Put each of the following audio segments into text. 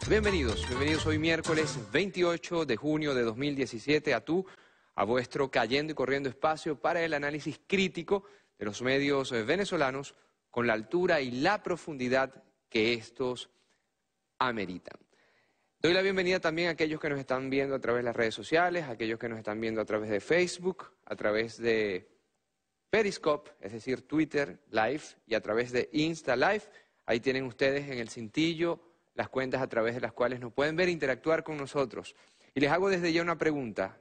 Bienvenidos hoy miércoles 28 de junio de 2017 a vuestro Cayendo y Corriendo espacio para el análisis crítico de los medios venezolanos con la altura y la profundidad que estos ameritan. Doy la bienvenida también a aquellos que nos están viendo a través de las redes sociales, a aquellos que nos están viendo a través de Facebook, a través de Periscope, es decir, Twitter Live, y a través de Insta Live. Ahí tienen ustedes en el cintillo las cuentas a través de las cuales nos pueden ver e interactuar con nosotros. Y les hago desde ya una pregunta.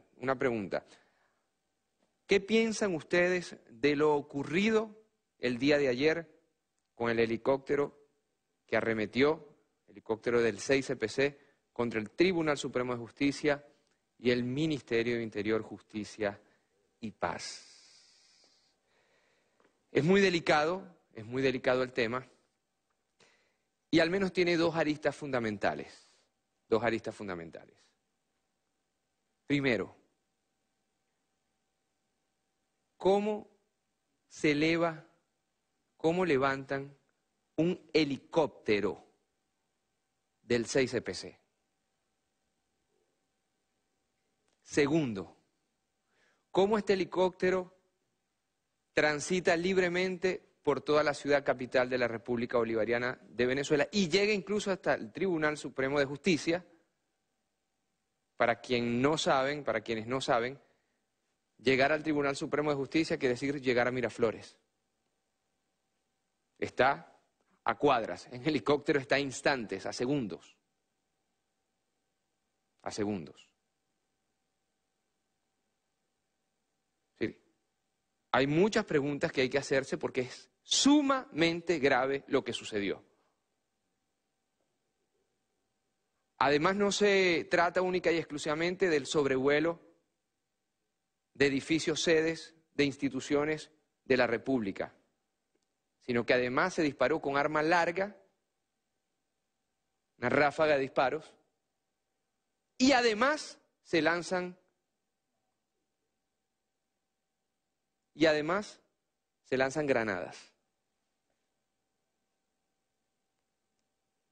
¿Qué piensan ustedes de lo ocurrido el día de ayer con el helicóptero que arremetió, helicóptero del 6CPC, contra el Tribunal Supremo de Justicia y el Ministerio de Interior, Justicia y Paz? Es muy delicado el tema. Y al menos tiene dos aristas fundamentales. Primero, ¿cómo levantan un helicóptero del 6CPC? Segundo, ¿cómo este helicóptero transita libremente por toda la ciudad capital de la República Bolivariana de Venezuela y llega incluso hasta el Tribunal Supremo de Justicia? Para quienes no saben, llegar al Tribunal Supremo de Justicia quiere decir llegar a Miraflores. Está a cuadras, en helicóptero está a instantes, a segundos. Sí. Hay muchas preguntas que hay que hacerse porque es sumamente grave lo que sucedió. Además, no se trata única y exclusivamente del sobrevuelo de edificios sedes de instituciones de la República, sino que además se disparó con arma larga, una ráfaga de disparos, y además se lanzan granadas.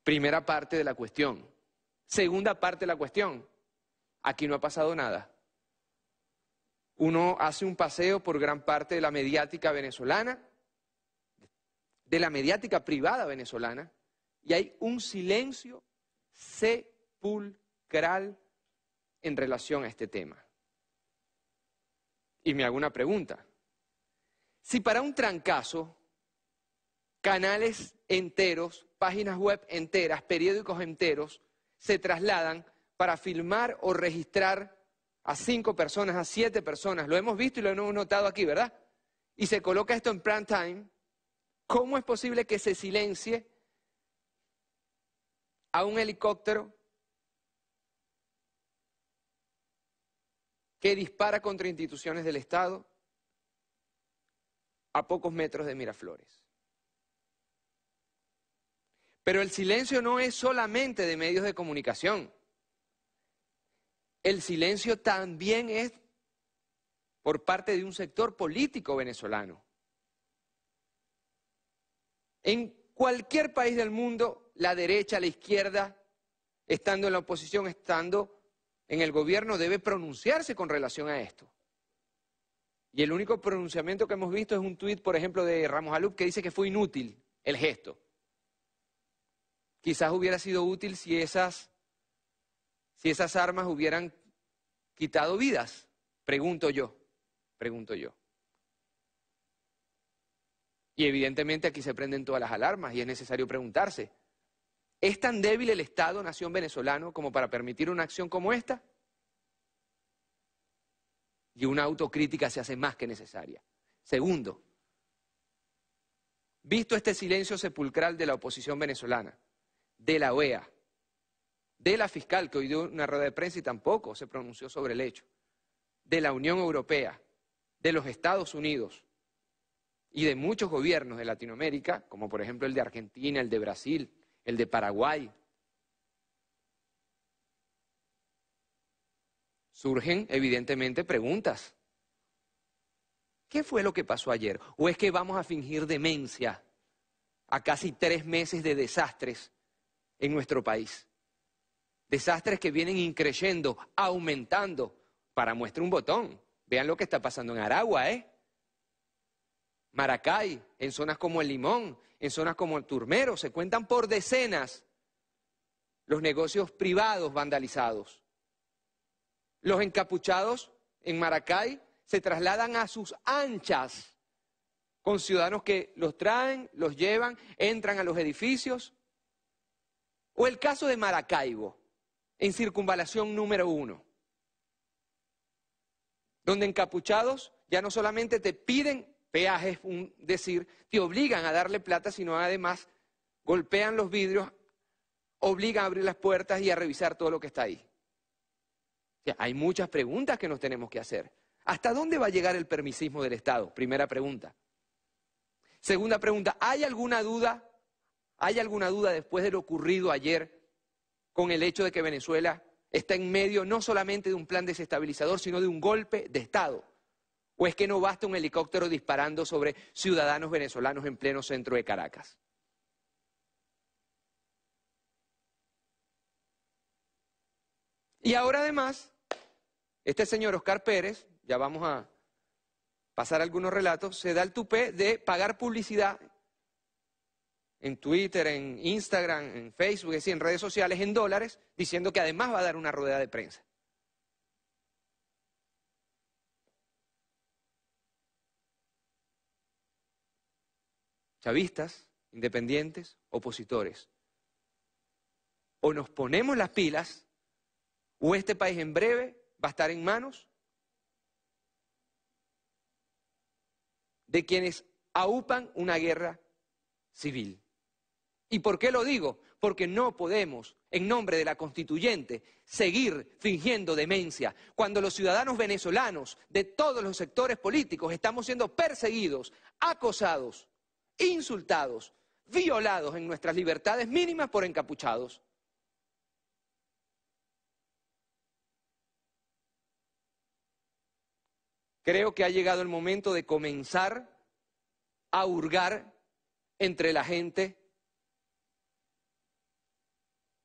Primera parte de la cuestión. Segunda parte de la cuestión. Aquí no ha pasado nada. Uno hace un paseo por gran parte de la mediática venezolana, de la mediática privada venezolana, y hay un silencio sepulcral en relación a este tema. Y me hago una pregunta. Si para un trancazo, canales enteros, páginas web enteras, periódicos enteros, se trasladan para filmar o registrar a 5 personas, a 7 personas, lo hemos visto y lo hemos notado aquí, ¿verdad? Y se coloca esto en prime time, ¿cómo es posible que se silencie a un helicóptero que dispara contra instituciones del Estado a pocos metros de Miraflores? Pero el silencio no es solamente de medios de comunicación. El silencio también es por parte de un sector político venezolano. En cualquier país del mundo, la derecha, la izquierda, estando en la oposición, estando en el gobierno, debe pronunciarse con relación a esto. Y el único pronunciamiento que hemos visto es un tuit, por ejemplo, de Ramos Alup, que dice que fue inútil el gesto. Quizás hubiera sido útil si esas armas hubieran quitado vidas, pregunto yo. Y evidentemente aquí se prenden todas las alarmas y es necesario preguntarse, ¿es tan débil el Estado-nación venezolano como para permitir una acción como esta? Y una autocrítica se hace más que necesaria. Segundo, visto este silencio sepulcral de la oposición venezolana, de la OEA, de la fiscal, que hoy dio una rueda de prensa y tampoco se pronunció sobre el hecho, de la Unión Europea, de los Estados Unidos y de muchos gobiernos de Latinoamérica, como por ejemplo el de Argentina, el de Brasil, el de Paraguay, surgen evidentemente preguntas. ¿Qué fue lo que pasó ayer? ¿O es que vamos a fingir demencia a casi 3 meses de desastres en nuestro país? Desastres que vienen increyendo, aumentando. Para muestra un botón. Vean lo que está pasando en Aragua, Maracay, en zonas como El Limón, en zonas como el Turmero, se cuentan por decenas los negocios privados vandalizados. Los encapuchados en Maracay se trasladan a sus anchas con ciudadanos que los traen, los llevan, entran a los edificios. O el caso de Maracaibo, en circunvalación número 1, donde encapuchados ya no solamente te piden peajes, decir, te obligan a darle plata, sino además golpean los vidrios, obligan a abrir las puertas y a revisar todo lo que está ahí. O sea, hay muchas preguntas que nos tenemos que hacer. ¿Hasta dónde va a llegar el permisismo del Estado? Primera pregunta. Segunda pregunta, ¿hay alguna duda? ¿Hay alguna duda después de lo ocurrido ayer con el hecho de que Venezuela está en medio no solamente de un plan desestabilizador, sino de un golpe de Estado? ¿O es que no basta un helicóptero disparando sobre ciudadanos venezolanos en pleno centro de Caracas? Y ahora además, este señor Oscar Pérez, ya vamos a pasar algunos relatos, se da el tupé de pagar publicidad en Twitter, en Instagram, en Facebook, es decir, en redes sociales, en dólares, diciendo que además va a dar una rueda de prensa. Chavistas, independientes, opositores. O nos ponemos las pilas, o este país en breve va a estar en manos de quienes aupan una guerra civil. ¿Y por qué lo digo? Porque no podemos, en nombre de la Constituyente, seguir fingiendo demencia cuando los ciudadanos venezolanos de todos los sectores políticos estamos siendo perseguidos, acosados, insultados, violados en nuestras libertades mínimas por encapuchados. Creo que ha llegado el momento de comenzar a hurgar entre la gente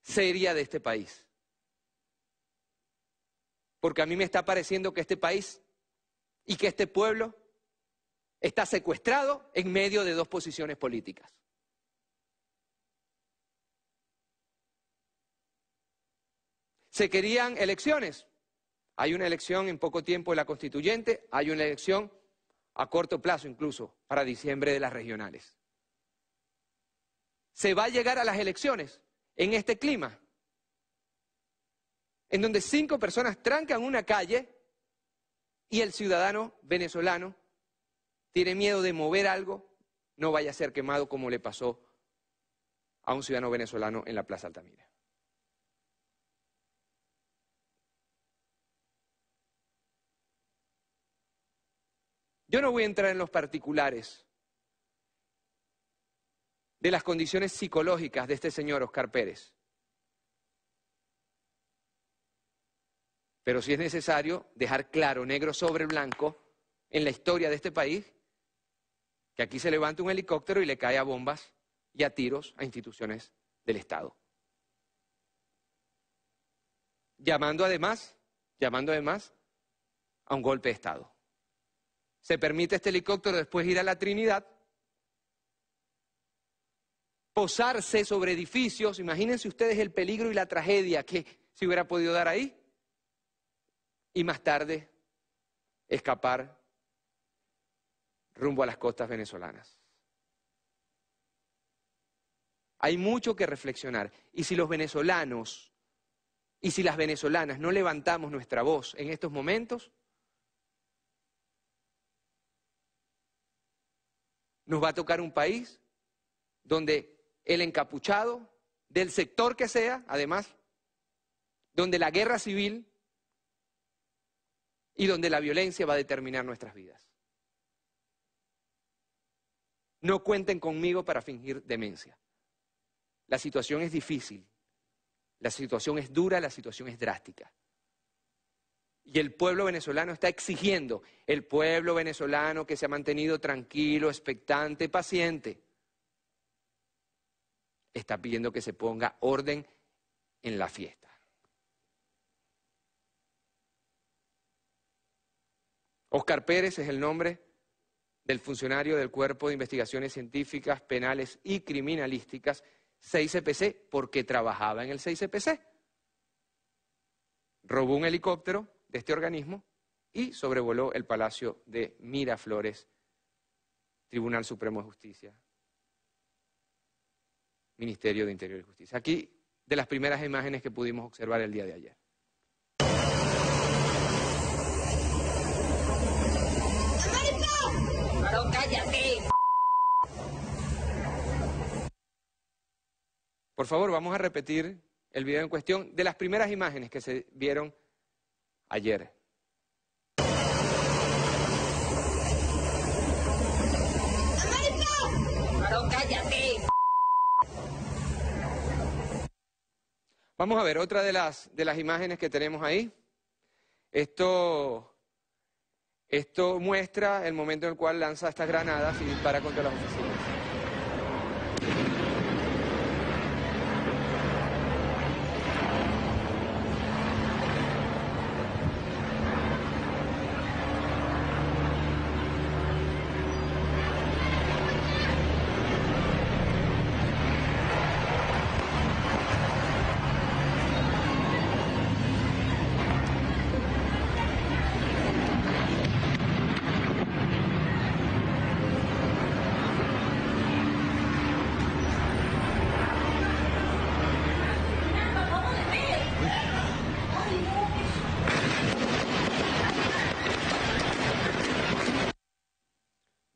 seria de este país. Porque a mí me está pareciendo que este país y que este pueblo está secuestrado en medio de dos posiciones políticas. ¿Se querían elecciones? Hay una elección en poco tiempo de la Constituyente, hay una elección a corto plazo incluso, para diciembre de las regionales. ¿Se va a llegar a las elecciones en este clima? En donde 5 personas trancan una calle y el ciudadano venezolano tiene miedo de mover algo, no vaya a ser quemado como le pasó a un ciudadano venezolano en la Plaza Altamira. Yo no voy a entrar en los particulares de las condiciones psicológicas de este señor Oscar Pérez. Pero sí es necesario dejar claro, negro sobre blanco, en la historia de este país, que aquí se levanta un helicóptero y le cae a bombas y a tiros a instituciones del Estado. Llamando además a un golpe de Estado. Se permite este helicóptero después ir a la Trinidad, posarse sobre edificios, imagínense ustedes el peligro y la tragedia que se hubiera podido dar ahí, y más tarde escapar rumbo a las costas venezolanas. Hay mucho que reflexionar, y si los venezolanos y si las venezolanas no levantamos nuestra voz en estos momentos, nos va a tocar un país donde el encapuchado, del sector que sea, además, donde la guerra civil y donde la violencia va a determinar nuestras vidas. No cuenten conmigo para fingir demencia. La situación es difícil, la situación es dura, la situación es drástica. Y el pueblo venezolano está exigiendo, el pueblo venezolano que se ha mantenido tranquilo, expectante, paciente, está pidiendo que se ponga orden en la fiesta. Óscar Pérez es el nombre del funcionario del Cuerpo de Investigaciones Científicas, Penales y Criminalísticas 6CPC, porque trabajaba en el 6CPC. Robó un helicóptero de este organismo y sobrevoló el Palacio de Miraflores, Tribunal Supremo de Justicia, Ministerio de Interior y Justicia. Aquí, de las primeras imágenes que pudimos observar el día de ayer. ¡No, cállate! Por favor, vamos a repetir el video en cuestión de las primeras imágenes que se vieron ayer. ¡No, cállate! Vamos a ver otra de las imágenes que tenemos ahí. Esto muestra el momento en el cual lanza estas granadas y dispara contra las oficinas.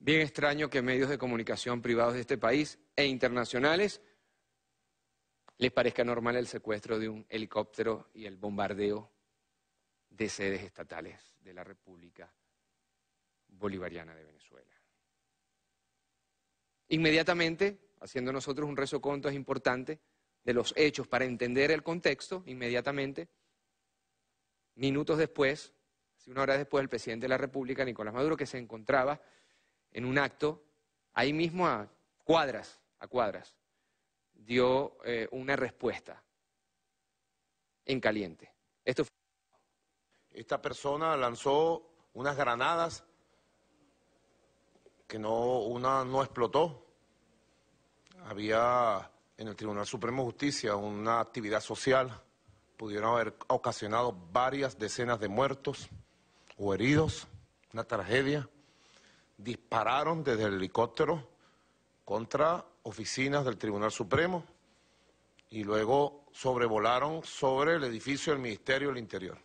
Bien extraño que medios de comunicación privados de este país e internacionales les parezca normal el secuestro de un helicóptero y el bombardeo de sedes estatales de la República Bolivariana de Venezuela. Inmediatamente, haciendo nosotros un resoconto es importante de los hechos para entender el contexto, inmediatamente, minutos después, hace una hora después, el presidente de la República, Nicolás Maduro, que se encontraba en un acto, ahí mismo a cuadras, dio una respuesta en caliente. Esta persona lanzó unas granadas que una no explotó. Había en el Tribunal Supremo de Justicia una actividad social, pudieron haber ocasionado varias decenas de muertos o heridos, una tragedia. Dispararon desde el helicóptero contra oficinas del Tribunal Supremo y luego sobrevolaron sobre el edificio del Ministerio del Interior.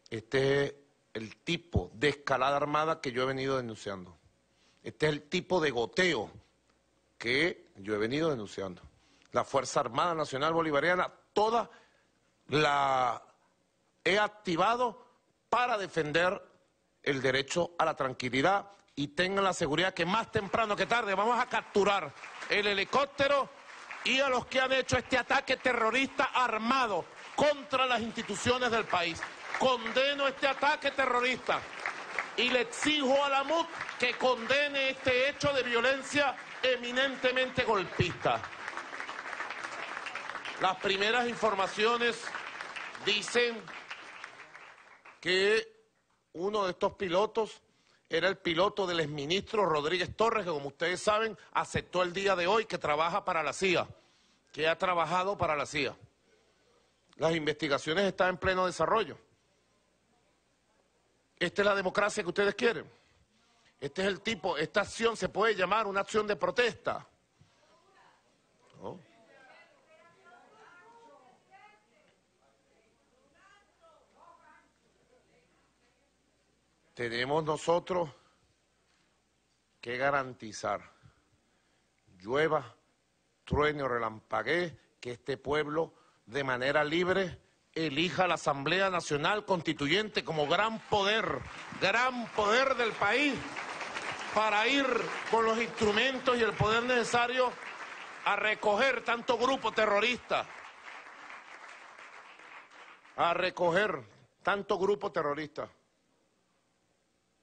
Este es el tipo de escalada armada que yo he venido denunciando. Este es el tipo de goteo que yo he venido denunciando. La Fuerza Armada Nacional Bolivariana, toda la he activado para defender el derecho a la tranquilidad y tengan la seguridad que más temprano que tarde vamos a capturar el helicóptero y a los que han hecho este ataque terrorista armado contra las instituciones del país. Condeno este ataque terrorista y le exijo a la MUD que condene este hecho de violencia eminentemente golpista. Las primeras informaciones dicen que uno de estos pilotos era el piloto del exministro Rodríguez Torres, que como ustedes saben, aceptó el día de hoy que trabaja para la CIA, que ha trabajado para la CIA. Las investigaciones están en pleno desarrollo. Esta es la democracia que ustedes quieren. Este es el tipo, esta acción se puede llamar una acción de protesta. ¿No? Tenemos nosotros que garantizar, llueva, truene o relampaguee, que este pueblo de manera libre elija la Asamblea Nacional Constituyente como gran poder del país para ir con los instrumentos y el poder necesario a recoger tanto grupo terrorista,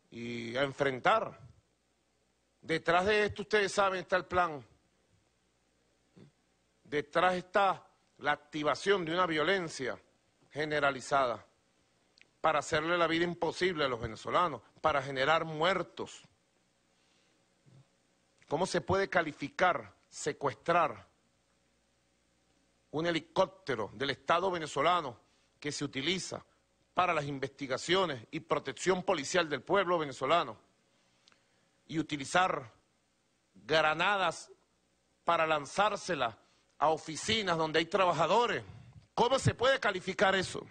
y a enfrentar. Detrás de esto, ustedes saben, está el plan. Detrás está la activación de una violencia generalizada para hacerle la vida imposible a los venezolanos, para generar muertos. ¿Cómo se puede calificar, secuestrar un helicóptero del Estado venezolano que se utiliza para las investigaciones y protección policial del pueblo venezolano y utilizar granadas para lanzárselas a oficinas donde hay trabajadores? ¿Cómo se puede calificar eso?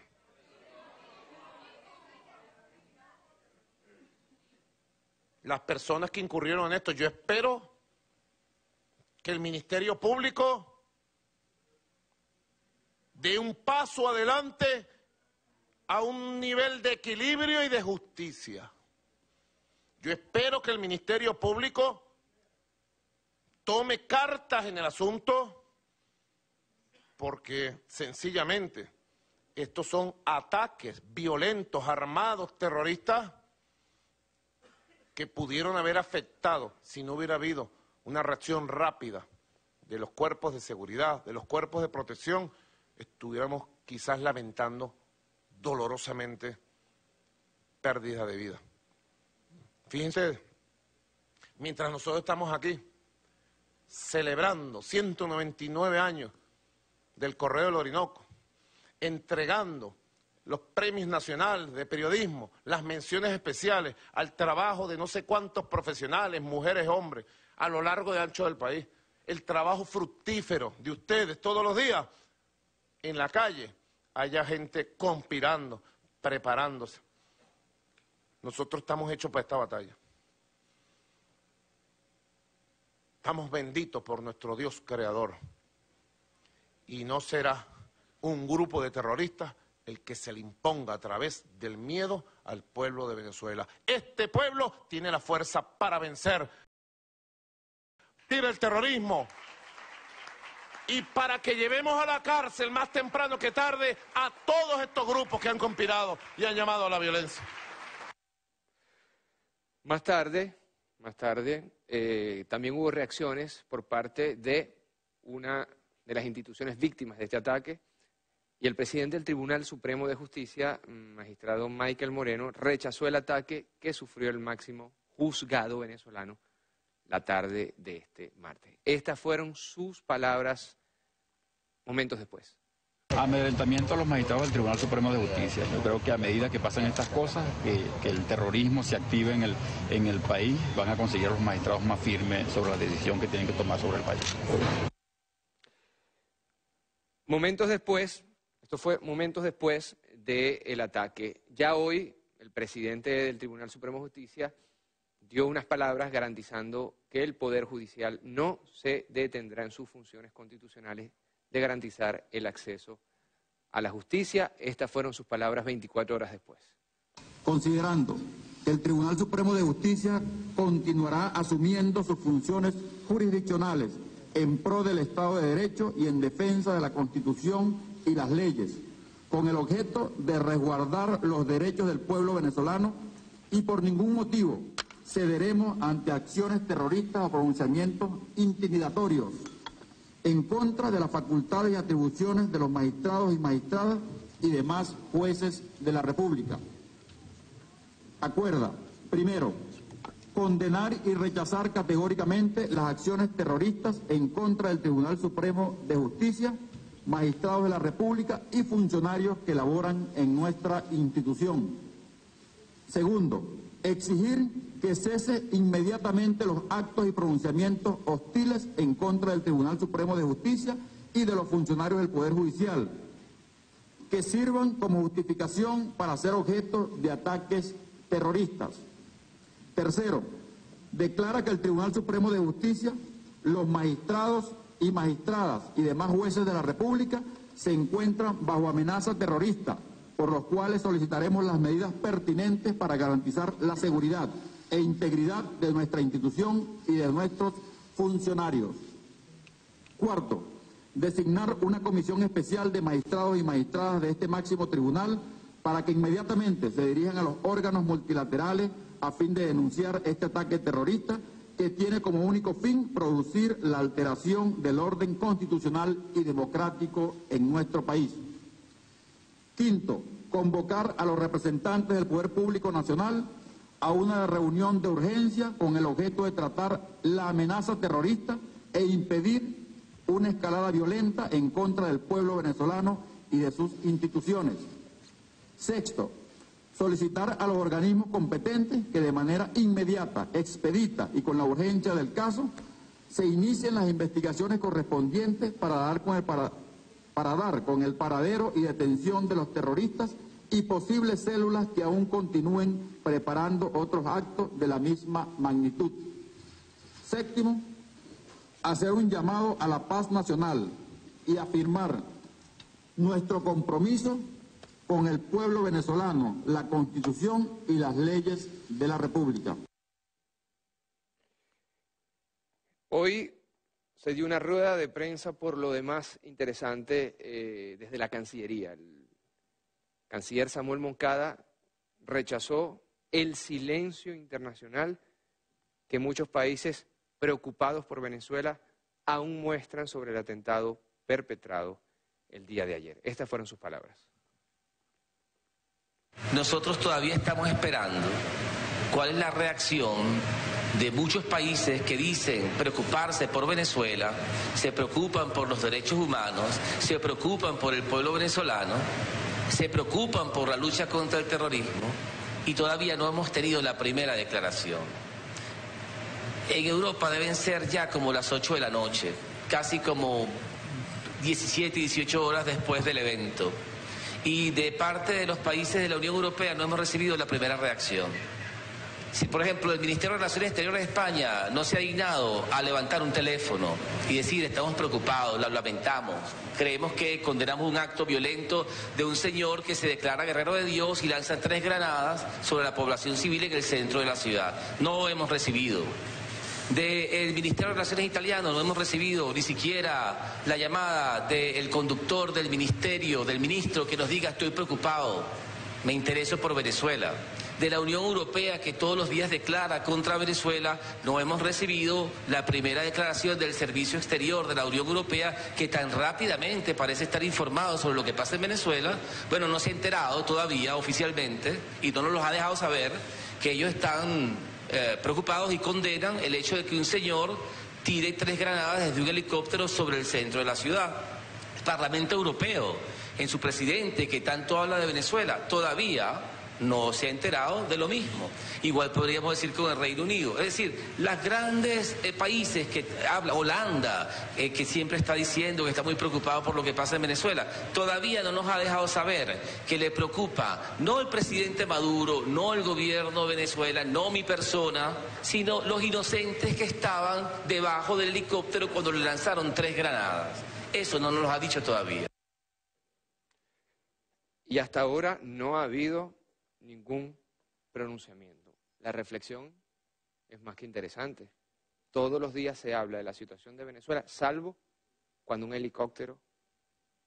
Las personas que incurrieron en esto, yo espero que el Ministerio Público dé un paso adelante a un nivel de equilibrio y de justicia. Yo espero que el Ministerio Público tome cartas en el asunto, porque sencillamente estos son ataques violentos, armados, terroristas, que pudieron haber afectado, si no hubiera habido una reacción rápida de los cuerpos de seguridad, de los cuerpos de protección, estuviéramos quizás lamentando dolorosamente pérdida de vida. Fíjense, mientras nosotros estamos aquí celebrando 199 años del Correo del Orinoco, entregando los premios nacionales de periodismo, las menciones especiales al trabajo de no sé cuántos profesionales, mujeres, hombres, a lo largo y ancho del país, el trabajo fructífero de ustedes todos los días en la calle, haya gente conspirando, preparándose. Nosotros estamos hechos para esta batalla. Estamos benditos por nuestro Dios creador. Y no será un grupo de terroristas el que se le imponga a través del miedo al pueblo de Venezuela. Este pueblo tiene la fuerza para vencer. Tira el terrorismo. Y para que llevemos a la cárcel más temprano que tarde a todos estos grupos que han conspirado y han llamado a la violencia. Más tarde, también hubo reacciones por parte de una de las instituciones víctimas de este ataque, y el presidente del Tribunal Supremo de Justicia, magistrado Michael Moreno, rechazó el ataque que sufrió el máximo juzgado venezolano la tarde de este martes. Estas fueron sus palabras momentos después. Amedrentamiento a los magistrados del Tribunal Supremo de Justicia. Yo creo que a medida que pasan estas cosas, que el terrorismo se active en el país, van a conseguir a los magistrados más firmes sobre la decisión que tienen que tomar sobre el país. Momentos después, esto fue momentos después del ataque. Ya hoy el presidente del Tribunal Supremo de Justicia dio unas palabras garantizando que el Poder Judicial no se detendrá en sus funciones constitucionales de garantizar el acceso a la justicia. Estas fueron sus palabras 24 horas después. Considerando que el Tribunal Supremo de Justicia continuará asumiendo sus funciones jurisdiccionales en pro del Estado de Derecho y en defensa de la Constitución y las leyes, con el objeto de resguardar los derechos del pueblo venezolano, y por ningún motivo cederemos ante acciones terroristas o pronunciamientos intimidatorios en contra de las facultades y atribuciones de los magistrados y magistradas y demás jueces de la República. Acuerda, primero, condenar y rechazar categóricamente las acciones terroristas en contra del Tribunal Supremo de Justicia, magistrados de la República y funcionarios que laboran en nuestra institución. Segundo, exigir que cese inmediatamente los actos y pronunciamientos hostiles en contra del Tribunal Supremo de Justicia y de los funcionarios del Poder Judicial, que sirvan como justificación para ser objeto de ataques terroristas. Tercero, declara que el Tribunal Supremo de Justicia, los magistrados y magistradas y demás jueces de la República se encuentran bajo amenaza terrorista, por los cuales solicitaremos las medidas pertinentes para garantizar la seguridad e integridad de nuestra institución y de nuestros funcionarios. Cuarto, designar una comisión especial de magistrados y magistradas de este máximo tribunal para que inmediatamente se dirijan a los órganos multilaterales a fin de denunciar este ataque terrorista que tiene como único fin producir la alteración del orden constitucional y democrático en nuestro país. Quinto, convocar a los representantes del Poder Público Nacional a una reunión de urgencia con el objeto de tratar la amenaza terrorista e impedir una escalada violenta en contra del pueblo venezolano y de sus instituciones. Sexto, solicitar a los organismos competentes que de manera inmediata, expedita y con la urgencia del caso se inicien las investigaciones correspondientes para dar con el paradero y detención de los terroristas y posibles células que aún continúen preparando otros actos de la misma magnitud. Séptimo, hacer un llamado a la paz nacional y afirmar nuestro compromiso con el pueblo venezolano, la Constitución y las leyes de la República. Hoy se dio una rueda de prensa por lo demás interesante desde la Cancillería. El canciller Samuel Moncada rechazó el silencio internacional que muchos países preocupados por Venezuela aún muestran sobre el atentado perpetrado el día de ayer. Estas fueron sus palabras. Nosotros todavía estamos esperando cuál es la reacción de muchos países que dicen preocuparse por Venezuela, se preocupan por los derechos humanos, se preocupan por el pueblo venezolano, se preocupan por la lucha contra el terrorismo y todavía no hemos tenido la primera declaración. En Europa deben ser ya como las 8 de la noche, casi como 17, 18 horas después del evento. Y de parte de los países de la Unión Europea no hemos recibido la primera reacción. Si, por ejemplo, el Ministerio de Relaciones Exteriores de España no se ha dignado a levantar un teléfono y decir estamos preocupados, lo lamentamos, creemos que condenamos un acto violento de un señor que se declara guerrero de Dios y lanza 3 granadas sobre la población civil en el centro de la ciudad. No hemos recibido. Del Ministerio de Relaciones Italiano no hemos recibido ni siquiera la llamada del conductor del ministerio, del ministro que nos diga estoy preocupado, me intereso por Venezuela. De la Unión Europea que todos los días declara contra Venezuela, no hemos recibido la primera declaración del Servicio Exterior de la Unión Europea que tan rápidamente parece estar informado sobre lo que pasa en Venezuela. Bueno, no se ha enterado todavía oficialmente y no nos lo ha dejado saber que ellos están preocupados y condenan el hecho de que un señor tire 3 granadas desde un helicóptero sobre el centro de la ciudad. El Parlamento Europeo, en su presidente que tanto habla de Venezuela, todavía no se ha enterado de lo mismo. Igual podríamos decir con el Reino Unido. Es decir, los grandes países que habla, Holanda, que siempre está diciendo que está muy preocupado por lo que pasa en Venezuela, todavía no nos ha dejado saber que le preocupa no el presidente Maduro, no el gobierno de Venezuela, no mi persona, sino los inocentes que estaban debajo del helicóptero cuando le lanzaron 3 granadas. Eso no nos lo ha dicho todavía. Y hasta ahora no ha habido ningún pronunciamiento. La reflexión es más que interesante. Todos los días se habla de la situación de Venezuela, salvo cuando un helicóptero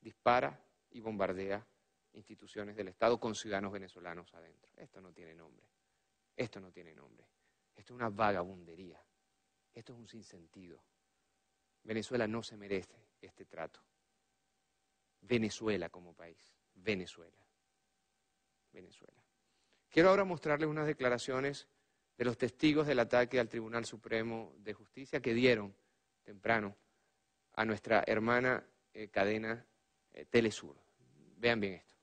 dispara y bombardea instituciones del Estado con ciudadanos venezolanos adentro. Esto no tiene nombre. Esto no tiene nombre. Esto es una vagabundería. Esto es un sinsentido. Venezuela no se merece este trato. Venezuela como país. Venezuela. Venezuela. Quiero ahora mostrarles unas declaraciones de los testigos del ataque al Tribunal Supremo de Justicia que dieron temprano a nuestra hermana cadena Telesur. Vean bien esto.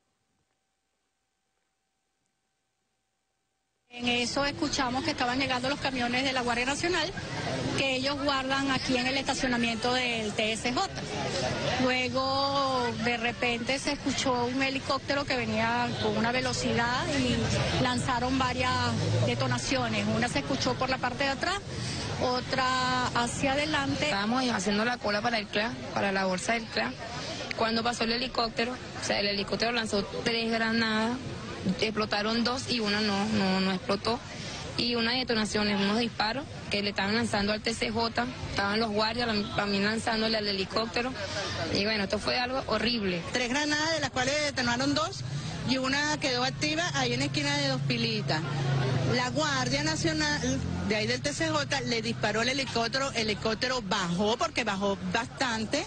En eso escuchamos que estaban llegando los camiones de la Guardia Nacional que ellos guardan aquí en el estacionamiento del TSJ. Luego de repente se escuchó un helicóptero que venía con una velocidad y lanzaron varias detonaciones. Una se escuchó por la parte de atrás, otra hacia adelante. Estábamos haciendo la cola para el CLA, para la bolsa del CLA. Cuando pasó el helicóptero, o sea, el helicóptero lanzó 3 granadas. Explotaron 2 y una no explotó. Y unas detonaciones, unos disparos que le estaban lanzando al TCJ, estaban los guardias también lanzándole al helicóptero. Y bueno, esto fue algo horrible. 3 granadas, de las cuales detonaron 2 y una quedó activa ahí en la esquina de Dos Pilitas. La Guardia Nacional de ahí del TCJ le disparó el helicóptero bajó porque bajó bastante.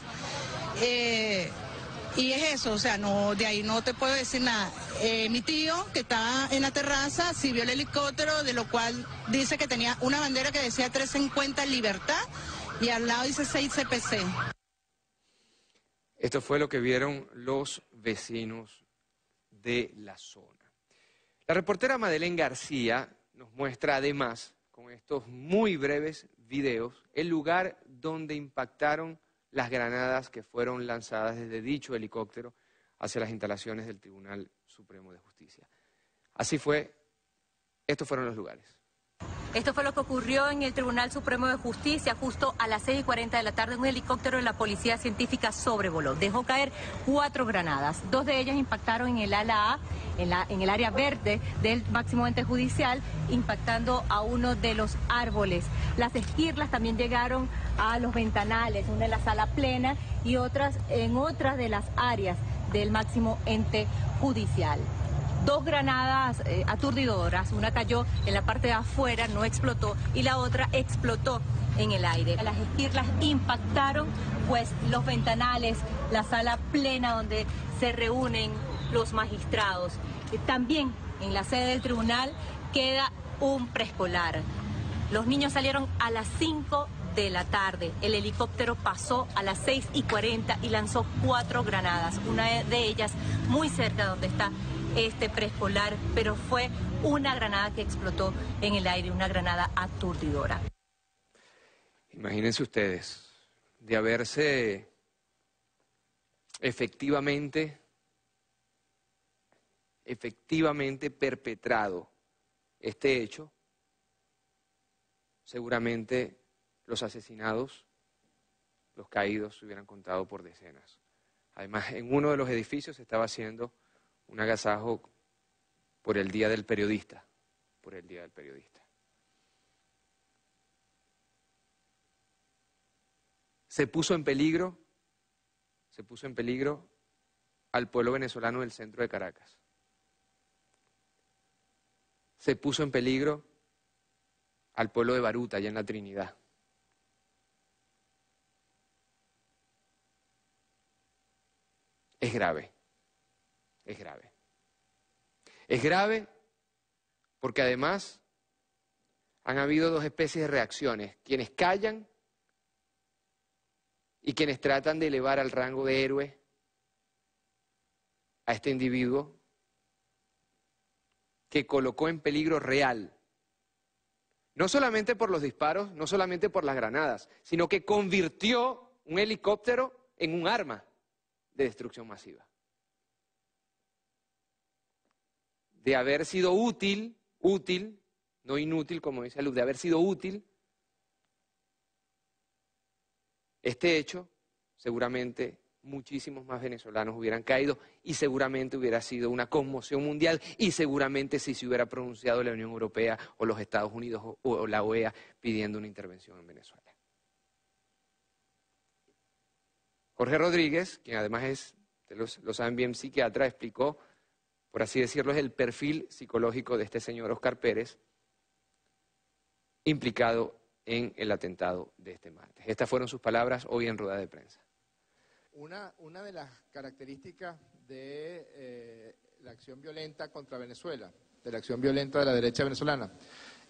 Y es eso, o sea, no, de ahí no te puedo decir nada. Mi tío, que estaba en la terraza, sí vio el helicóptero, de lo cual dice que tenía una bandera que decía 350 Libertad y al lado dice 6 CPC. Esto fue lo que vieron los vecinos de la zona. La reportera Madeleine García nos muestra además, con estos muy breves videos, el lugar donde impactaron las granadas que fueron lanzadas desde dicho helicóptero hacia las instalaciones del Tribunal Supremo de Justicia. Así fue, estos fueron los lugares. Esto fue lo que ocurrió en el Tribunal Supremo de Justicia justo a las 6:40 de la tarde. Un helicóptero de la Policía Científica sobrevoló. Dejó caer 4 granadas. 2 de ellas impactaron en el ala A, en el área verde del máximo ente judicial, impactando a uno de los árboles. Las esquirlas también llegaron a los ventanales, una en la sala plena y otras en otras de las áreas del máximo ente judicial. 2 granadas aturdidoras, una cayó en la parte de afuera, no explotó, y la otra explotó en el aire. Las esquirlas impactaron pues los ventanales, la sala plena donde se reúnen los magistrados. También en la sede del tribunal queda un preescolar. Los niños salieron a las 5 de la tarde. El helicóptero pasó a las 6:40 y lanzó 4 granadas, una de ellas muy cerca donde está este preescolar, pero fue una granada que explotó en el aire, una granada aturdidora. Imagínense ustedes, de haberse efectivamente perpetrado este hecho, seguramente los asesinados, los caídos, se hubieran contado por decenas. Además, en uno de los edificios se estaba haciendo un agasajo por el Día del Periodista, Se puso en peligro al pueblo venezolano del centro de Caracas. Se puso en peligro al pueblo de Baruta, allá en la Trinidad. Es grave. Es grave. Es grave porque además han habido 2 especies de reacciones. Quienes callan y quienes tratan de elevar al rango de héroe a este individuo que colocó en peligro real, no solamente por los disparos, no solamente por las granadas, sino que convirtió un helicóptero en un arma de destrucción masiva. De haber sido útil, no inútil, como dice Luz, de haber sido útil, este hecho, seguramente muchísimos más venezolanos hubieran caído y seguramente hubiera sido una conmoción mundial y seguramente sí se hubiera pronunciado la Unión Europea o los Estados Unidos o la OEA pidiendo una intervención en Venezuela. Jorge Rodríguez, quien además es, lo saben bien, psiquiatra, explicó, por así decirlo, es el perfil psicológico de este señor Óscar Pérez, implicado en el atentado de este martes. Estas fueron sus palabras hoy en rueda de prensa. Una de las características de la acción violenta contra Venezuela, de la acción violenta de la derecha venezolana,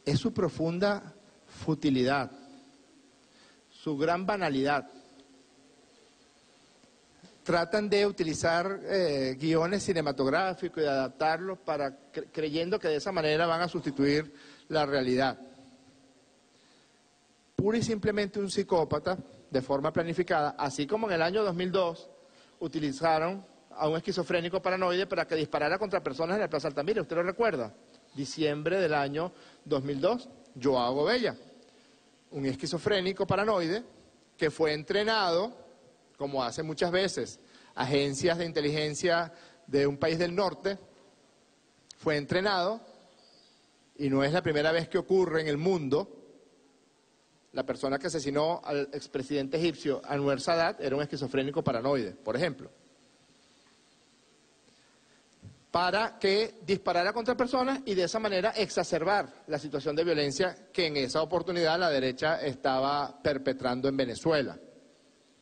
es su profunda futilidad, su gran banalidad. Tratan de utilizar guiones cinematográficos y de adaptarlos creyendo que de esa manera van a sustituir la realidad. Pura y simplemente un psicópata, de forma planificada, así como en el año 2002 utilizaron a un esquizofrénico paranoide para que disparara contra personas en el Plaza Altamira. ¿Usted lo recuerda? Diciembre del año 2002, Joao Gobella, un esquizofrénico paranoide que fue entrenado, como hace muchas veces agencias de inteligencia de un país del norte, fue entrenado, y no es la primera vez que ocurre en el mundo. La persona que asesinó al expresidente egipcio Anwar Sadat era un esquizofrénico paranoide, por ejemplo, para que disparara contra personas y de esa manera exacerbar la situación de violencia que en esa oportunidad la derecha estaba perpetrando en Venezuela.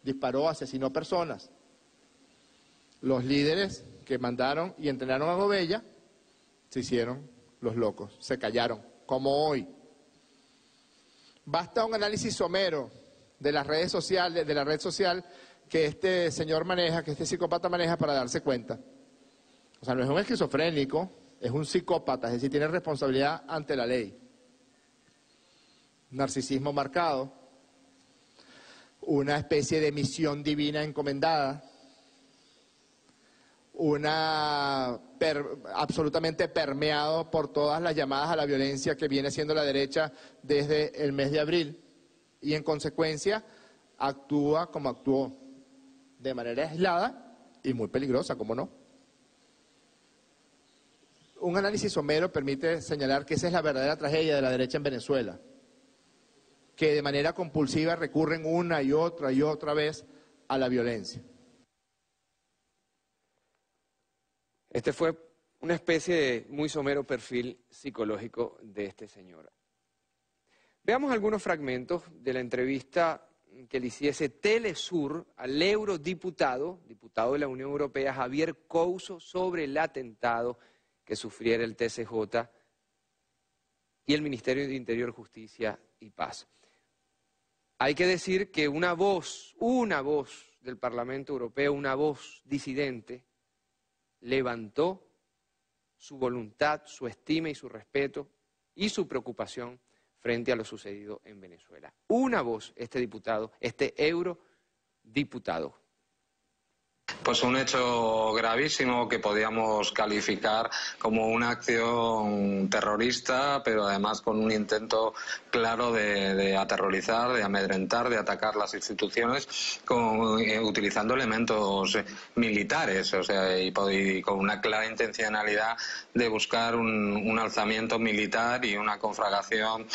Disparó, asesinó personas. Los líderes que mandaron y entrenaron a Gobella se hicieron los locos, se callaron, como hoy. Basta un análisis somero de las redes sociales, de la red social que este señor maneja, que este psicópata maneja, para darse cuenta. O sea, no es un esquizofrénico, es un psicópata, es decir, tiene responsabilidad ante la ley. Narcisismo marcado, una especie de misión divina encomendada, absolutamente permeado por todas las llamadas a la violencia que viene haciendo la derecha desde el mes de abril, y en consecuencia actúa como actuó, de manera aislada y muy peligrosa, ¿cómo no? Un análisis somero permite señalar que esa es la verdadera tragedia de la derecha en Venezuela, que de manera compulsiva recurren una y otra vez a la violencia. Este fue una especie de muy somero perfil psicológico de este señor. Veamos algunos fragmentos de la entrevista que le hiciese Telesur al eurodiputado, diputado de la Unión Europea, Javier Couso, sobre el atentado que sufriera el TCJ y el Ministerio de Interior, Justicia y Paz. Hay que decir que una voz del Parlamento Europeo, una voz disidente, levantó su voluntad, su estima y su respeto y su preocupación frente a lo sucedido en Venezuela. Una voz, este diputado, este eurodiputado. Pues un hecho gravísimo que podíamos calificar como una acción terrorista, pero además con un intento claro de aterrorizar, de amedrentar, de atacar las instituciones utilizando elementos militares, o sea, y con una clara intencionalidad de buscar un alzamiento militar y una conflagración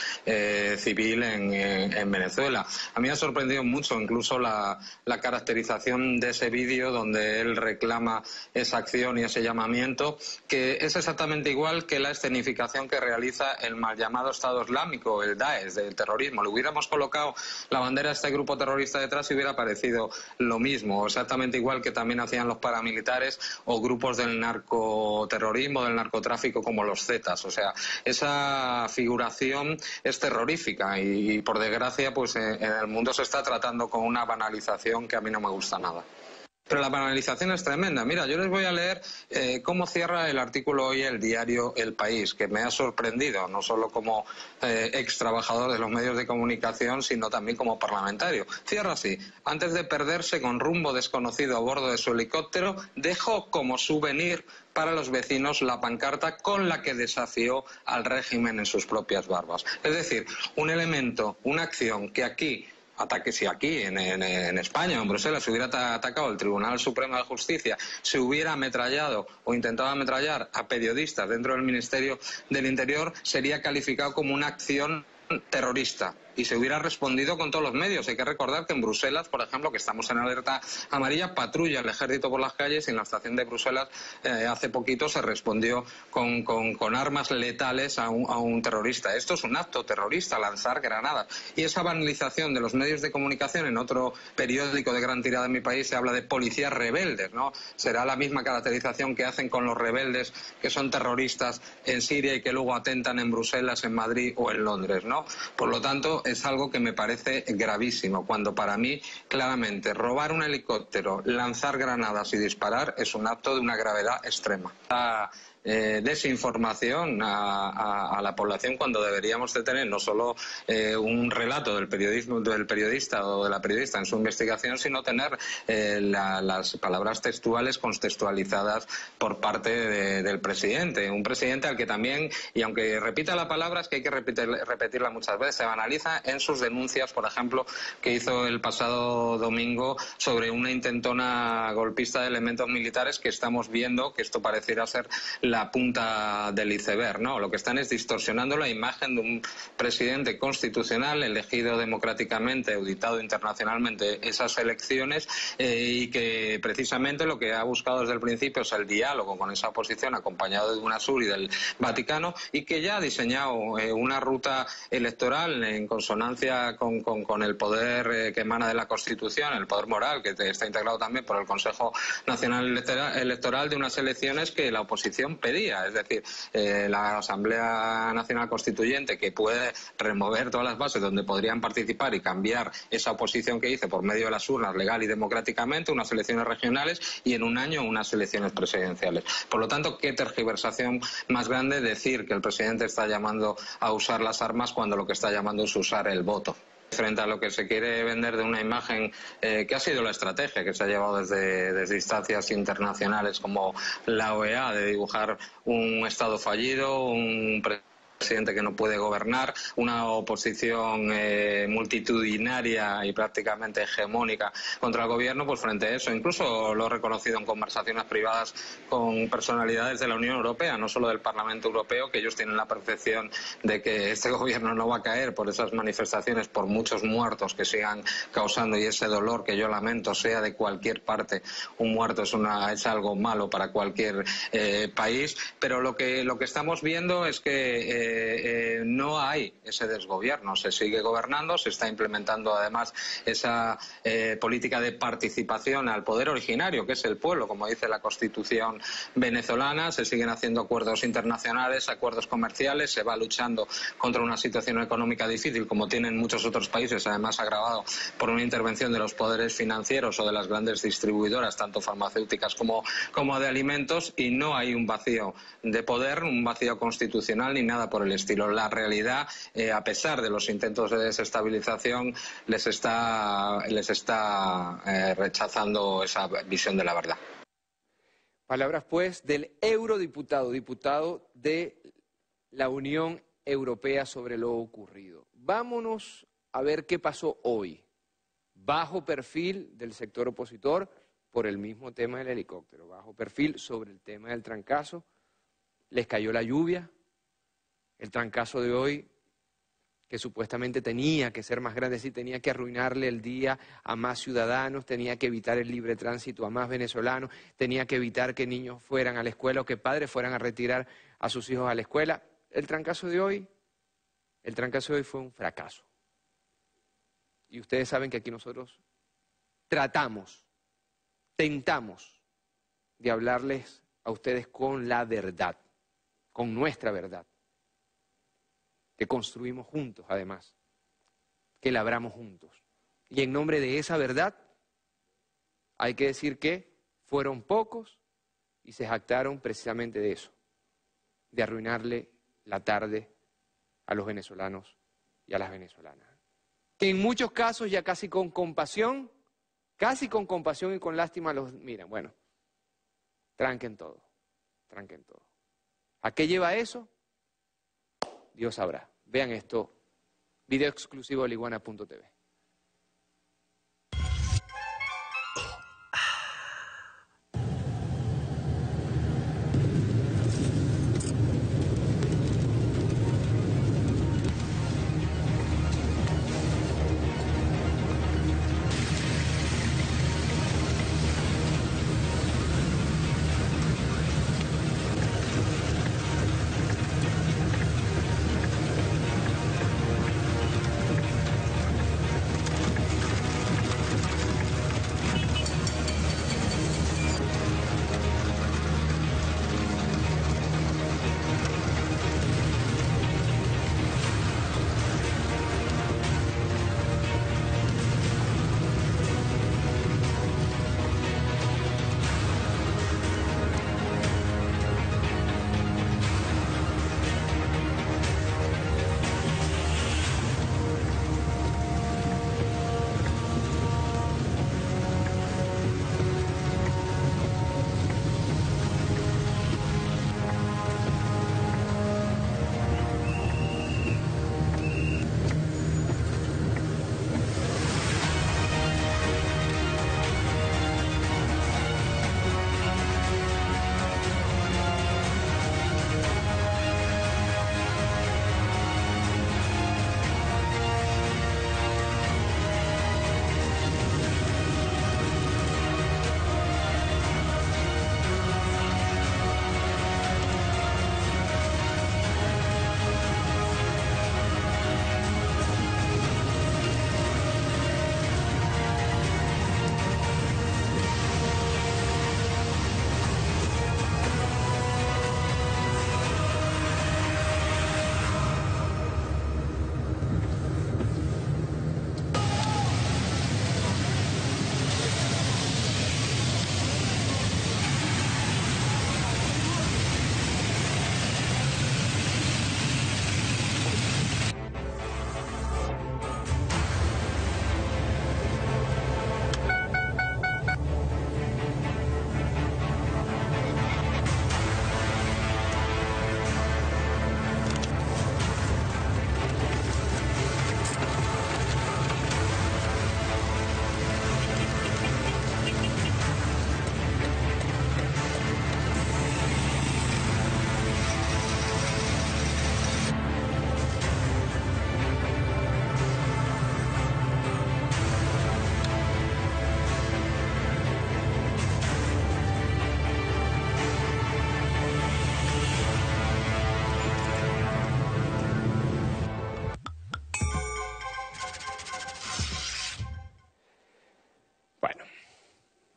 civil en Venezuela. A mí me ha sorprendido mucho incluso la caracterización de ese vídeo donde él reclama esa acción y ese llamamiento, que es exactamente igual que la escenificación que realiza el mal llamado Estado Islámico, el Daesh, del terrorismo. Le hubiéramos colocado la bandera de este grupo terrorista detrás y hubiera parecido lo mismo, exactamente igual que también hacían los paramilitares o grupos del narcoterrorismo, del narcotráfico, como los Zetas. O sea, esa figuración es terrorífica y por desgracia, pues en el mundo se está tratando con una banalización que a mí no me gusta nada. Pero la banalización es tremenda. Mira, yo les voy a leer cómo cierra el artículo hoy el diario El País, que me ha sorprendido, no solo como ex trabajador de los medios de comunicación, sino también como parlamentario. Cierra así: antes de perderse con rumbo desconocido a bordo de su helicóptero, dejó como souvenir para los vecinos la pancarta con la que desafió al régimen en sus propias barbas. Es decir, un elemento, una acción que aquí... Si aquí en España o en Bruselas se hubiera atacado el Tribunal Supremo de Justicia, se hubiera ametrallado o intentado ametrallar a periodistas dentro del Ministerio del Interior, sería calificado como una acción terrorista y se hubiera respondido con todos los medios. Hay que recordar que en Bruselas, por ejemplo, que estamos en alerta amarilla, patrulla el ejército por las calles, y en la estación de Bruselas hace poquito se respondió con armas letales a un terrorista. Esto es un acto terrorista, lanzar granadas. Y esa banalización de los medios de comunicación, en otro periódico de gran tirada en mi país se habla de policías rebeldes, ¿no? Será la misma caracterización que hacen con los rebeldes que son terroristas en Siria y que luego atentan en Bruselas, en Madrid o en Londres, ¿no? Por lo tanto, es algo que me parece gravísimo, cuando para mí, claramente, robar un helicóptero, lanzar granadas y disparar es un acto de una gravedad extrema. Desinformación a la población, cuando deberíamos de tener no solo un relato del periodista o de la periodista en su investigación, sino tener las palabras textuales contextualizadas por parte del presidente. Un presidente al que también, y aunque repita la palabra, es que hay que repetirla muchas veces, se banaliza en sus denuncias, por ejemplo, que hizo el pasado domingo sobre una intentona golpista de elementos militares, que estamos viendo que esto pareciera ser la punta del iceberg, ¿no? Lo que están es distorsionando la imagen de un presidente constitucional elegido democráticamente, auditado internacionalmente esas elecciones, y que precisamente lo que ha buscado desde el principio es el diálogo con esa oposición, acompañado de UNASUR y del Vaticano, y que ya ha diseñado una ruta electoral en consonancia con el poder que emana de la Constitución, el poder moral, que está integrado también por el Consejo Nacional Electoral, de unas elecciones que la oposición pedía, es decir, la Asamblea Nacional Constituyente, que puede remover todas las bases donde podrían participar y cambiar esa oposición que hizo por medio de las urnas, legal y democráticamente, unas elecciones regionales y en un año unas elecciones presidenciales. Por lo tanto, ¿qué tergiversación más grande decir que el presidente está llamando a usar las armas cuando lo que está llamando es usar el voto? Frente a lo que se quiere vender de una imagen que ha sido la estrategia que se ha llevado desde instancias internacionales como la OEA, de dibujar un Estado fallido, un presidente que no puede gobernar, una oposición multitudinaria y prácticamente hegemónica contra el gobierno, pues frente a eso, incluso lo he reconocido en conversaciones privadas con personalidades de la Unión Europea, no solo del Parlamento Europeo, que ellos tienen la percepción de que este gobierno no va a caer por esas manifestaciones, por muchos muertos que sigan causando, y ese dolor que yo lamento, sea de cualquier parte. Un muerto es algo malo para cualquier país, pero lo que estamos viendo es que no hay ese desgobierno, se sigue gobernando, se está implementando además esa política de participación al poder originario, que es el pueblo, como dice la Constitución venezolana, se siguen haciendo acuerdos internacionales, acuerdos comerciales, se va luchando contra una situación económica difícil, como tienen muchos otros países, además agravado por una intervención de los poderes financieros o de las grandes distribuidoras, tanto farmacéuticas como de alimentos, y no hay un vacío de poder, un vacío constitucional ni nada por el estilo. La realidad, a pesar de los intentos de desestabilización, les está rechazando esa visión de la verdad. Palabras, pues, del eurodiputado, diputado de la Unión Europea sobre lo ocurrido. Vámonos a ver qué pasó hoy. Bajo perfil del sector opositor por el mismo tema del helicóptero. Bajo perfil sobre el tema del trancazo. Les cayó la lluvia. El trancazo de hoy, que supuestamente tenía que ser más grande, sí, tenía que arruinarle el día a más ciudadanos, tenía que evitar el libre tránsito a más venezolanos, tenía que evitar que niños fueran a la escuela o que padres fueran a retirar a sus hijos a la escuela. El trancazo de hoy fue un fracaso. Y ustedes saben que aquí nosotros tentamos de hablarles a ustedes con la verdad, con nuestra verdad, que construimos juntos, además, que labramos juntos. Y en nombre de esa verdad, hay que decir que fueron pocos y se jactaron precisamente de eso, de arruinarle la tarde a los venezolanos y a las venezolanas. Que en muchos casos ya casi con compasión y con lástima los miran. Bueno, tranquen todo. ¿A qué lleva eso? Dios sabrá. Vean esto, video exclusivo de Liguana.tv.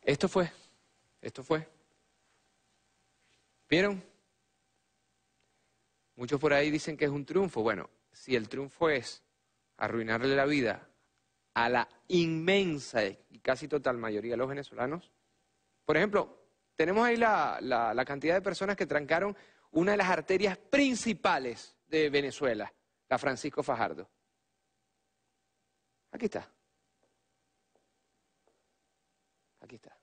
Esto fue. ¿Vieron? Muchos por ahí dicen que es un triunfo. Bueno, si el triunfo es arruinarle la vida a la inmensa y casi total mayoría de los venezolanos, por ejemplo, tenemos ahí la cantidad de personas que trancaron una de las arterias principales de Venezuela, la Francisco Fajardo. Aquí está. Aquí está.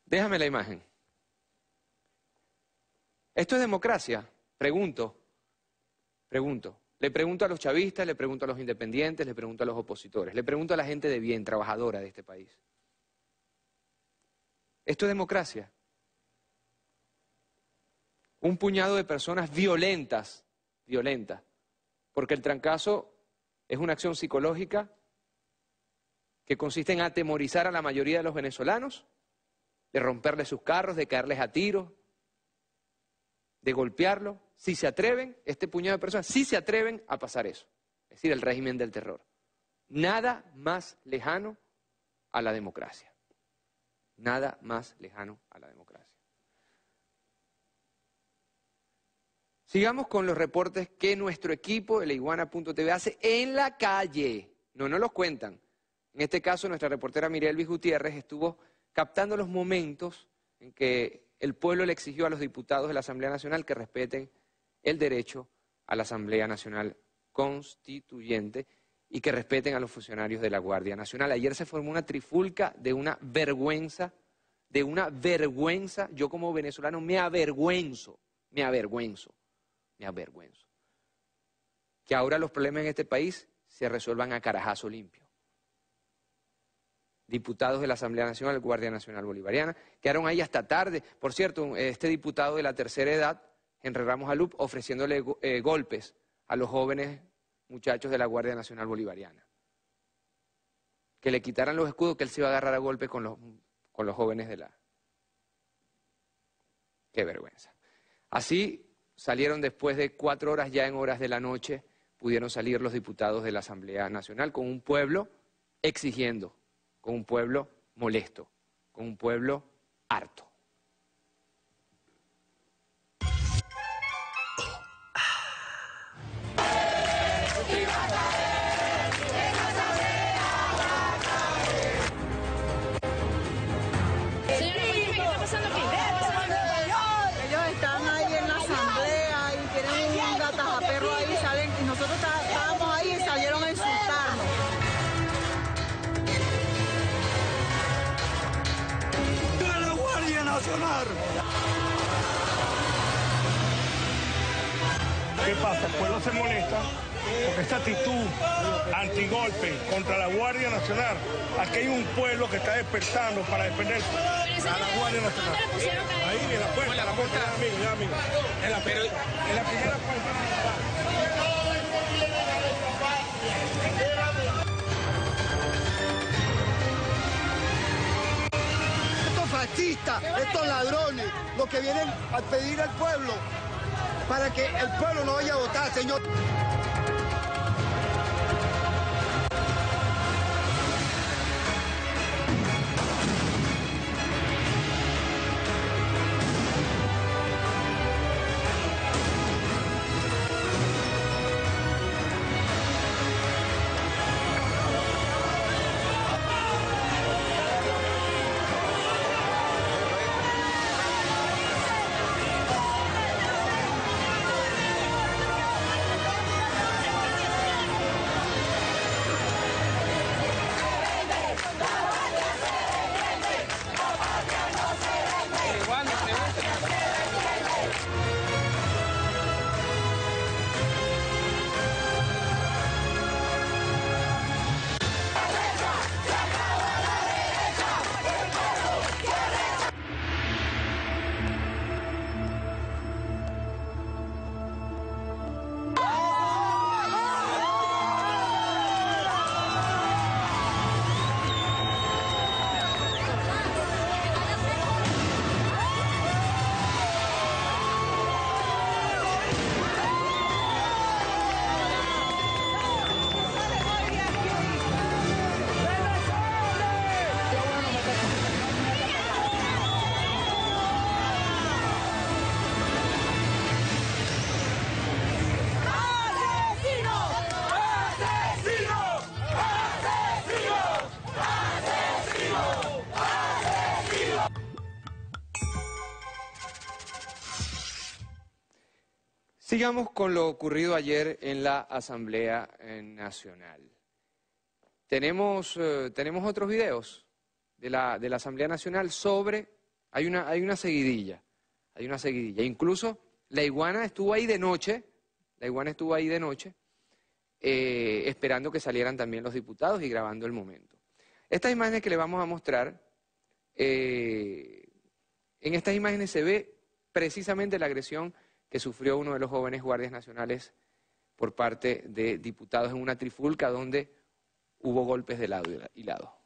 Déjame la imagen. ¿Esto es democracia? Pregunto. Le pregunto a los chavistas, le pregunto a los independientes, le pregunto a los opositores, le pregunto a la gente de bien, trabajadora de este país. ¿Esto es democracia? Un puñado de personas violentas, porque el trancazo es una acción psicológica que consiste en atemorizar a la mayoría de los venezolanos, de romperles sus carros, de caerles a tiros, de golpearlos. Si se atreven, este puñado de personas, si se atreven a pasar eso, es decir, el régimen del terror. Nada más lejano a la democracia. Nada más lejano a la democracia. Sigamos con los reportes que nuestro equipo de laiguana.tv hace en la calle. No los cuentan. En este caso, nuestra reportera Mirelvis Gutiérrez estuvo captando los momentos en que el pueblo le exigió a los diputados de la Asamblea Nacional que respeten el derecho a la Asamblea Nacional Constituyente y que respeten a los funcionarios de la Guardia Nacional. Ayer se formó una trifulca de una vergüenza. Yo como venezolano me avergüenzo. Que ahora los problemas en este país se resuelvan a carajazo limpio. Diputados de la Asamblea Nacional, Guardia Nacional Bolivariana, quedaron ahí hasta tarde. Por cierto, este diputado de la tercera edad, Henry Ramos Alup, ofreciéndole golpes a los jóvenes muchachos de la Guardia Nacional Bolivariana. Que le quitaran los escudos, que él se iba a agarrar a golpes con los jóvenes de la... ¡Qué vergüenza! Así salieron después de 4 horas, ya en horas de la noche, pudieron salir los diputados de la Asamblea Nacional con un pueblo exigiendo, con un pueblo molesto, con un pueblo harto. ¿Qué pasa? El pueblo se molesta porque esta actitud antigolpe contra la Guardia Nacional, aquí hay un pueblo que está despertando para defender a la Guardia Nacional. Ahí en la puerta, ya amigo. En la primera puerta. Fascistas, estos ladrones, los que vienen a pedir al pueblo para que el pueblo no vaya a votar, señor. Sigamos con lo ocurrido ayer en la Asamblea Nacional. Tenemos otros videos de la Asamblea Nacional sobre... Hay una seguidilla. Incluso la iguana estuvo ahí de noche, esperando que salieran también los diputados y grabando el momento. Estas imágenes que le vamos a mostrar, en estas imágenes se ve precisamente la agresión que sufrió uno de los jóvenes guardias nacionales por parte de diputados en una trifulca donde hubo golpes de lado y lado.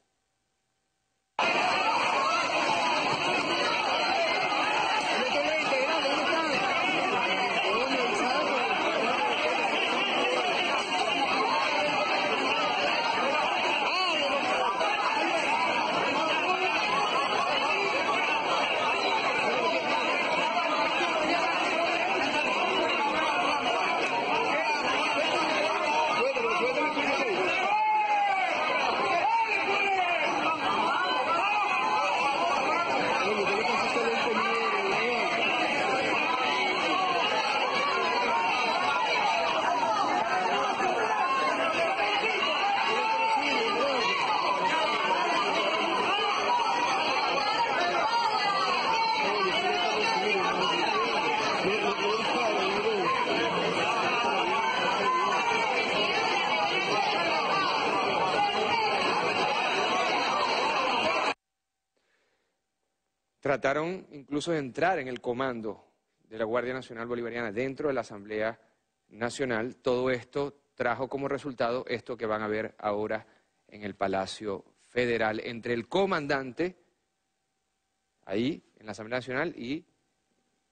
Trataron incluso de entrar en el comando de la Guardia Nacional Bolivariana dentro de la Asamblea Nacional. Todo esto trajo como resultado esto que van a ver ahora en el Palacio Federal entre el comandante, ahí en la Asamblea Nacional, y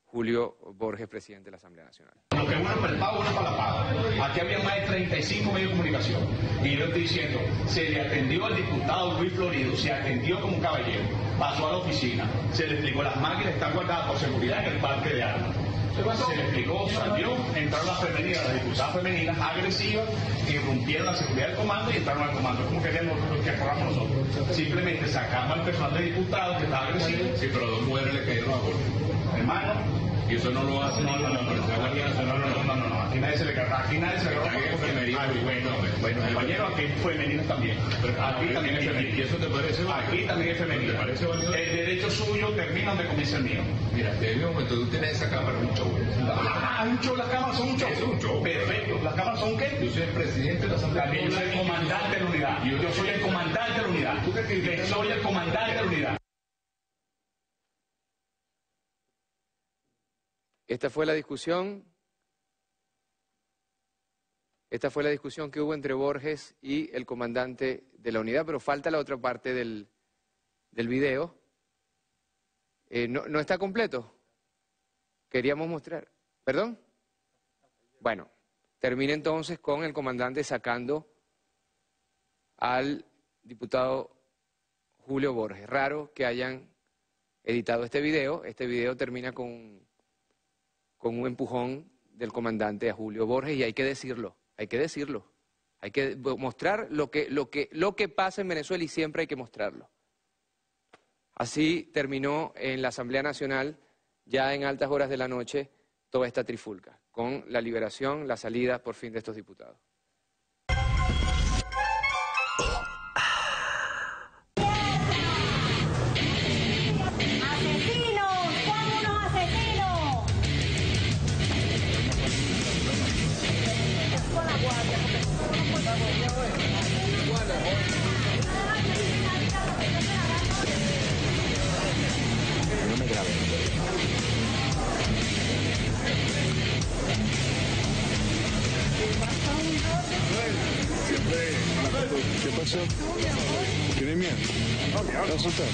Julio Borges, presidente de la Asamblea Nacional. Lo que uno para el pago, uno para la paga. Aquí había más de 35 medios de comunicación. Y yo estoy diciendo, se le atendió al diputado Luis Florido, se atendió como un caballero, pasó a la oficina, se le explicó, las máquinas están guardadas por seguridad en el parque de armas. Se le explicó, salió, entraron las femeninas, las diputadas femeninas agresivas, que rompieron la seguridad del comando y entraron al comando. Como queríamos que acordamos nosotros. Simplemente sacamos al personal de diputados que estaba agresivo. Sí, pero dos mujeres le cayeron a golpe. Hermano. Y eso no lo hace no, aquí nadie se le agarra, bueno, compañero, aquí es femenino también, aquí también es femenino. ¿Y eso te parece válido? Aquí también es femenino. ¿Te parece válido? El derecho suyo termina donde comienza el mío. Mira, en este momento tú tienes esa cámara, un show. Un show, las cámaras son un show. Es un show. Perfecto, ¿las cámaras son qué? Yo soy el presidente de la Asamblea. También yo soy el comandante de la unidad. Yo soy el comandante de la unidad. Soy el comandante de la unidad. Esta fue la discusión que hubo entre Borges y el comandante de la unidad, pero falta la otra parte del video. No está completo. Queríamos mostrar. ¿Perdón? Bueno, termina entonces con el comandante sacando al diputado Julio Borges. Raro que hayan editado este video. Este video termina con un empujón del comandante a Julio Borges, y hay que decirlo, hay que mostrar lo que pasa en Venezuela, y siempre hay que mostrarlo. Así terminó en la Asamblea Nacional, ya en altas horas de la noche, toda esta trifulca, con la liberación, la salida por fin de estos diputados. ¿Qué pasó? ¿Tiene miedo? ¿Te vas a soltar?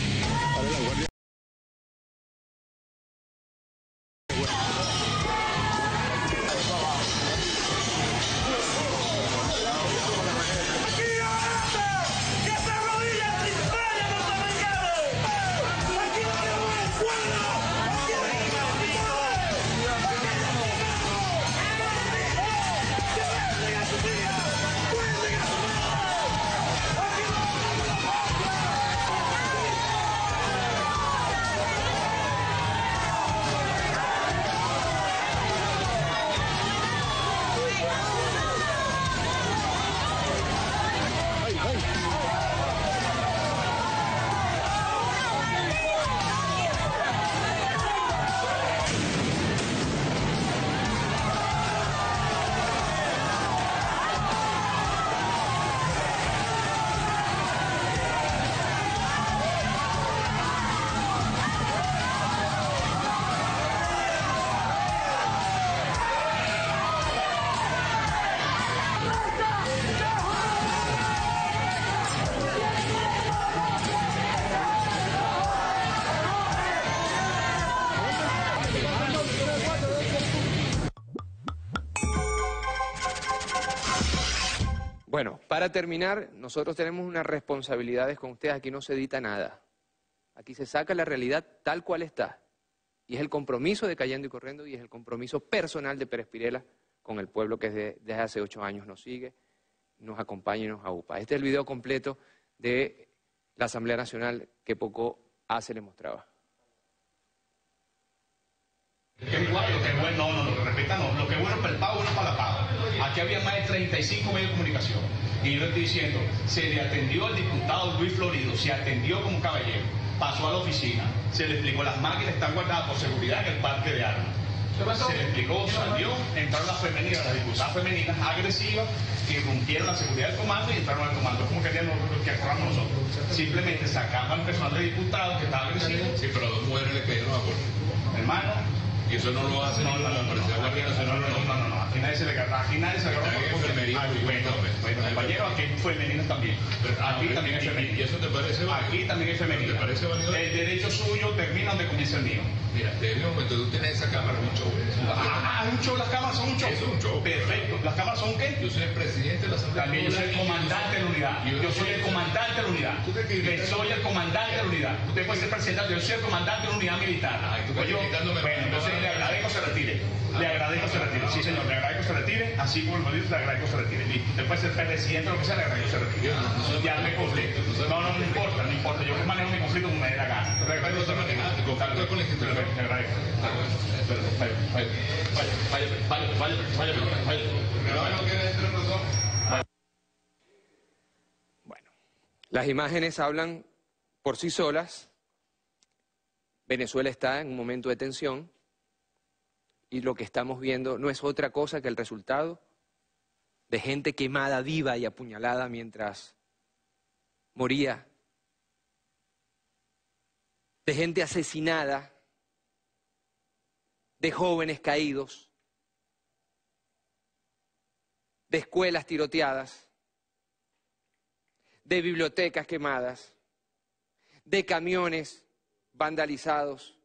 Para la guardia. Bueno, para terminar, nosotros tenemos unas responsabilidades con ustedes. Aquí no se edita nada. Aquí se saca la realidad tal cual está. Y es el compromiso de Cayendo y Corriendo y es el compromiso personal de Pérez Pirela con el pueblo que desde hace 8 años nos sigue, nos acompaña y nos aupa. Este es el video completo de la Asamblea Nacional que poco hace le mostraba. Lo que es bueno, no, lo que es bueno para el pago, bueno para la paga. Aquí había más de 35 medios de comunicación. Y yo le estoy diciendo, se le atendió al diputado Luis Florido, se atendió como caballero, pasó a la oficina, se le explicó, las máquinas están guardadas por seguridad en el parque de armas. Se le explicó, salió, entraron las femeninas, las diputadas femeninas agresivas, que rompieron la seguridad del comando y entraron al comando. ¿Cómo querían que acordamos nosotros? Simplemente sacaban al personal de diputados que estaba agresivo. Sí, pero a 2 mujeres le cayeron a golpe. Hermano. Y eso no lo hace ninguna Policía Guardia Nacional. No, aquí nadie se le agarra, bueno, compañero, aquí hay femeninos también. Aquí también hay femeninos. ¿Y eso te parece válido? Aquí también hay femeninos. ¿Te parece válido? El derecho suyo termina donde comienza el mío. Mira, desde el momento que tú tienes esa cámara, es un show. Es un show, las cámaras son un show. Eso es un show. Perfecto. ¿Las cámaras son qué? Yo soy el presidente de la Asamblea. También yo soy el comandante de la unidad. Yo soy el comandante de la unidad. Soy el comandante de la unidad. Usted puede ser presidente, yo soy el comandante de la unidad militar. Bueno, entonces le agradezco se retire. Le agradezco se retire. Sí, señor, le agradezco se retire. Así como lo dice, le agradezco se retire. Listo. Usted puede ser presidente o lo que sea, le agradezco se retire. Ya me conflicto. No importa. Yo manejo mi conflicto como me dé la gana. Le agradezco se retire. Contacto con la institución. Le agradezco. Bueno, las imágenes hablan por sí solas. Venezuela está en un momento de tensión y lo que estamos viendo no es otra cosa que el resultado de gente quemada viva y apuñalada mientras moría, de gente asesinada, de jóvenes caídos, de escuelas tiroteadas, de bibliotecas quemadas, de camiones vandalizados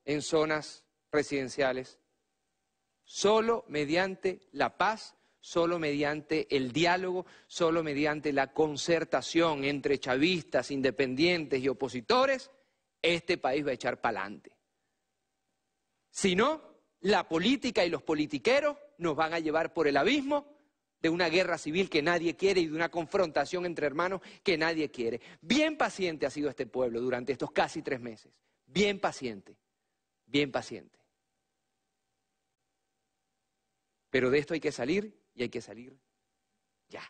en zonas residenciales. Solo mediante la paz, solo mediante el diálogo, solo mediante la concertación entre chavistas, independientes y opositores, este país va a echar para adelante. Si no, la política y los politiqueros nos van a llevar por el abismo de una guerra civil que nadie quiere y de una confrontación entre hermanos que nadie quiere. Bien paciente ha sido este pueblo durante estos casi 3 meses. Bien paciente, bien paciente. Pero de esto hay que salir y hay que salir ya.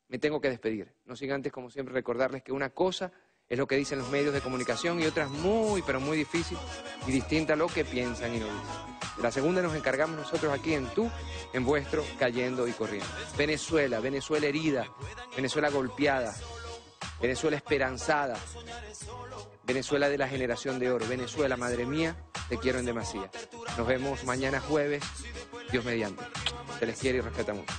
Me tengo que despedir, no sin antes, como siempre, recordarles que una cosa es lo que dicen los medios de comunicación y otra es muy, pero muy difícil y distinta a lo que piensan y no dicen. De la segunda nos encargamos nosotros aquí en vuestro Cayendo y Corriendo. Venezuela, Venezuela herida, Venezuela golpeada, Venezuela esperanzada, Venezuela de la generación de oro, Venezuela, madre mía, te quiero en demasía. Nos vemos mañana jueves, Dios mediante. Se les quiere y respeta mucho.